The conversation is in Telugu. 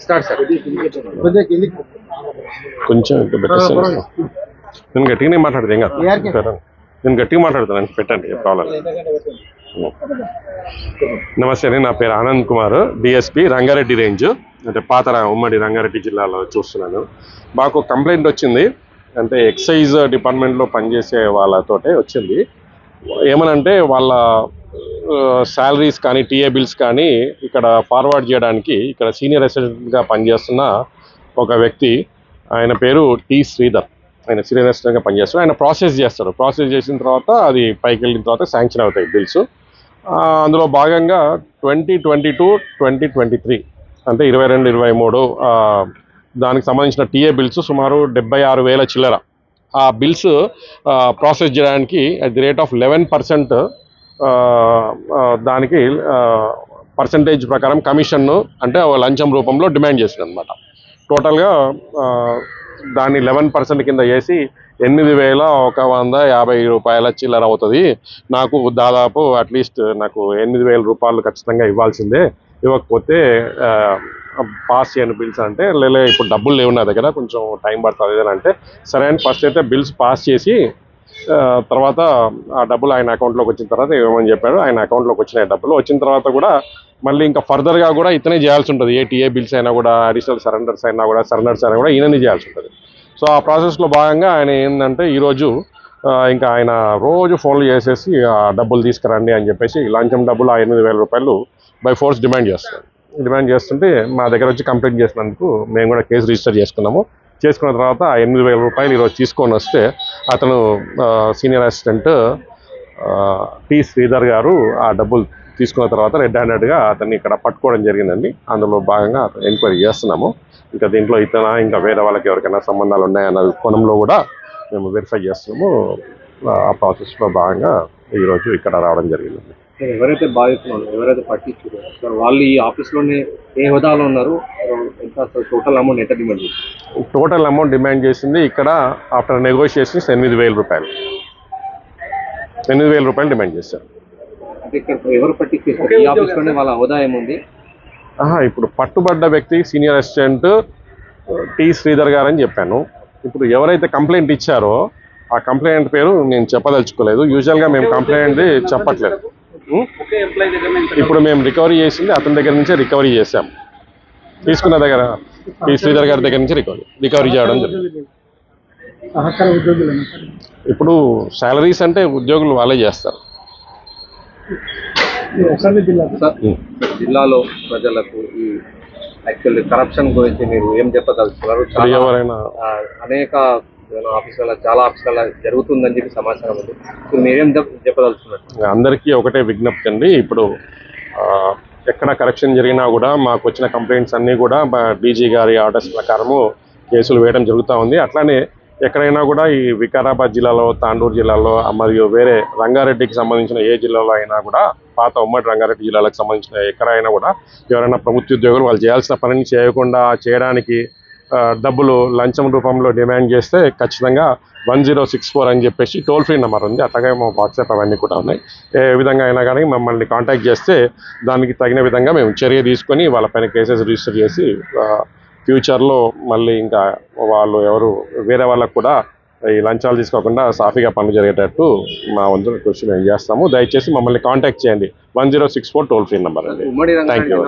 Start sir. కొంచెం నేను గట్టిగానే మాట్లాడదు ఏం కాదు. నేను గట్టిగా మాట్లాడుతాను, పెట్టండి, ప్రాబ్లం. నమస్తే అండి, నా పేరు ఆనంద్ కుమార్, డిఎస్పి రంగారెడ్డి రేంజ్, అంటే పాత ఉమ్మడి రంగారెడ్డి జిల్లాలో చూస్తున్నాను. మాకు కంప్లైంట్ వచ్చింది, అంటే ఎక్సైజ్ డిపార్ట్మెంట్లో పనిచేసే వాళ్ళతోటే వచ్చింది. ఏమనంటే వాళ్ళ శాలరీస్ కానీ టీఏ బిల్స్ కానీ ఇక్కడ ఫార్వర్డ్ చేయడానికి ఇక్కడ సీనియర్ అసిస్టెంట్గా పనిచేస్తున్న ఒక వ్యక్తి, ఆయన పేరు టి శ్రీధర్, ఆయన సీనియర్ అసిస్టెంట్గా పనిచేస్తారు. ఆయన ప్రాసెస్ చేస్తారు. ప్రాసెస్ చేసిన తర్వాత అది పైకి వెళ్ళిన తర్వాత శాంక్షన్ అవుతాయి బిల్స్. అందులో భాగంగా 2022-2023 అంటే 22-23 దానికి సంబంధించిన టీఏ బిల్స్ సుమారు 76,000 చిల్లర. ఆ బిల్స్ ప్రాసెస్ చేయడానికి అట్ ది రేట్ ఆఫ్ 11% దానికి పర్సంటేజ్ ప్రకారం కమిషన్ను అంటే లంచం రూపంలో డిమాండ్ చేసింది అనమాట. టోటల్గా దాన్ని 11% కింద వేసి 8,150 రూపాయల చిల్లర అవుతుంది. నాకు దాదాపు అట్లీస్ట్ నాకు 8,000 రూపాయలు ఖచ్చితంగా ఇవ్వాల్సిందే, ఇవ్వకపోతే పాస్ చేయని బిల్స్ అంటే లేలే ఇప్పుడు డబ్బులు లేవు నా దగ్గర, కొంచెం టైం పడుతుంది అని అంటే సరే అని ఫస్ట్ అయితే బిల్స్ పాస్ చేసి తర్వాత ఆ డబ్బులు ఆయన అకౌంట్లోకి వచ్చిన తర్వాత ఇవ్వమని చెప్పాడు. ఆయన అకౌంట్లోకి వచ్చినాయి డబ్బులు. వచ్చిన తర్వాత కూడా మళ్ళీ ఇంకా ఫర్దర్గా కూడా ఇతనే చేయాల్సి ఉంటుంది. టీఏ బిల్స్ అయినా కూడా, అడిషనల్ సరెండర్స్ అయినా కూడా ఈయననే చేయాల్సి ఉంటుంది. సో ఆ ప్రాసెస్లో భాగంగా ఆయన ఏంటంటే ఈరోజు ఇంకా ఆయన రోజు ఫోన్లు చేసేసి ఆ డబ్బులు తీసుకురండి అని చెప్పేసి లంచం డబ్బులు ఆ 8,000 రూపాయలు బై ఫోర్స్ డిమాండ్ చేస్తుంటే మా దగ్గర వచ్చి కంప్లైంట్ చేసినందుకు మేము కూడా కేసు రిజిస్టర్ చేసుకున్నాము. చేసుకున్న తర్వాత ఆ 8,000 రూపాయలు ఈరోజు తీసుకొని వస్తే అతను సీనియర్ అసిస్టెంట్ టి శ్రీధర్ గారు ఆ డబ్బులు తీసుకున్న తర్వాత రెడ్ హ్యాండెడ్గా అతన్ని ఇక్కడ పట్టుకోవడం జరిగిందండి. అందులో భాగంగా ఎంక్వైరీ చేస్తున్నాము. ఇంకా దీంట్లో ఇంకా వేరే వాళ్ళకి ఎవరికైనా సంబంధాలు ఉన్నాయన్న కోణంలో కూడా మేము వెరిఫై చేస్తున్నాము. ఆ ప్రాసెస్లో భాగంగా ఈరోజు ఇక్కడ రావడం జరిగిందండి. ఎవరైతే బాధితులు ఎవరైతే పట్టించారో వాళ్ళు ఈ ఆఫీస్లోనే ఏ హోదాలో ఉన్నారు, టోటల్ అమౌంట్ ఎంత డిమాండ్ చేసింది? టోటల్ అమౌంట్ డిమాండ్ చేసింది ఇక్కడ ఆఫ్టర్ నెగోషియేషన్స్ 8,000 రూపాయలు. 8,000 రూపాయలు డిమాండ్ చేశారు. ఇక్కడ ఎవరు పట్టించారు? ఈ ఆఫీస్లోనే వాళ్ళ హోదా ఏముంది? ఇప్పుడు పట్టుబడ్డ వ్యక్తి సీనియర్ అసిస్టెంట్ టి శ్రీధర్ గారు అని చెప్పాను. ఇప్పుడు ఎవరైతే కంప్లైంట్ ఇచ్చారో ఆ కంప్లైంట్ పేరు నేను చెప్పదలుచుకోలేదు. యూజువల్గా మేము కంప్లైంట్ చెప్పట్లేదు. ఇప్పుడు మేము రికవరీ చేసింది అతని దగ్గర నుంచే రికవరీ చేసాం. తీసుకున్న దగ్గర టి శ్రీధర్ గారి దగ్గర నుంచి రికవరీ చేయడం జరిగింది. ఇప్పుడు శాలరీస్ అంటే ఉద్యోగులు వాళ్ళే చేస్తారు. జిల్లాలో ప్రజలకు ఈ యాక్చువల్లీ కరప్షన్ గురించి మీరు ఏం చెప్పదలుచుకున్నారు? ఎవరైనా అనేక ఆఫీసుల చాలా ఆఫీసుల జరుగుతుందని చెప్పి సమాచారం ఉంది. మీరేం చెప్పదలుచుకున్నారు? అందరికీ ఒకటే విజ్ఞప్తి అండి. ఇప్పుడు ఎక్కడ కరప్షన్ జరిగినా కూడా మాకు వచ్చిన కంప్లైంట్స్ అన్నీ కూడా డీజీ గారి ఆర్డర్స్ ప్రకారము కేసులు వేయడం జరుగుతూ ఉంది. అట్లానే ఎక్కడైనా కూడా ఈ వికారాబాద్ జిల్లాలో, తాండూరు జిల్లాలో మరియు వేరే రంగారెడ్డికి సంబంధించిన ఏ జిల్లాలో అయినా కూడా, పాత ఉమ్మడి రంగారెడ్డి జిల్లాలకు సంబంధించిన ఎక్కడైనా కూడా ఎవరైనా ప్రభుత్వ ఉద్యోగులు వాళ్ళు చేయాల్సిన పనిని చేయకుండా చేయడానికి డబ్బులు లంచం రూపంలో డిమాండ్ చేస్తే ఖచ్చితంగా 1064 అని చెప్పేసి టోల్ ఫ్రీ నెంబర్ ఉంది. అట్లాగే మా వాట్సాప్ అవన్నీ కూడా ఉన్నాయి. ఏ విధంగా అయినా కానీ మమ్మల్ని కాంటాక్ట్ చేస్తే దానికి తగిన విధంగా మేము చర్య తీసుకొని వాళ్ళపైన కేసెస్ రిజిస్టర్ చేసి ఫ్యూచర్లో మళ్ళీ ఇంకా వాళ్ళు ఎవరు వేరే వాళ్ళకు కూడా ఈ లంచాలు తీసుకోకుండా సాఫీగా పనులు జరిగేటట్టు మా వంతు కృషి మేము చేస్తాము. దయచేసి మమ్మల్ని కాంటాక్ట్ చేయండి. 1064 టోల్ ఫ్రీ నెంబర్ అండి. Thank you.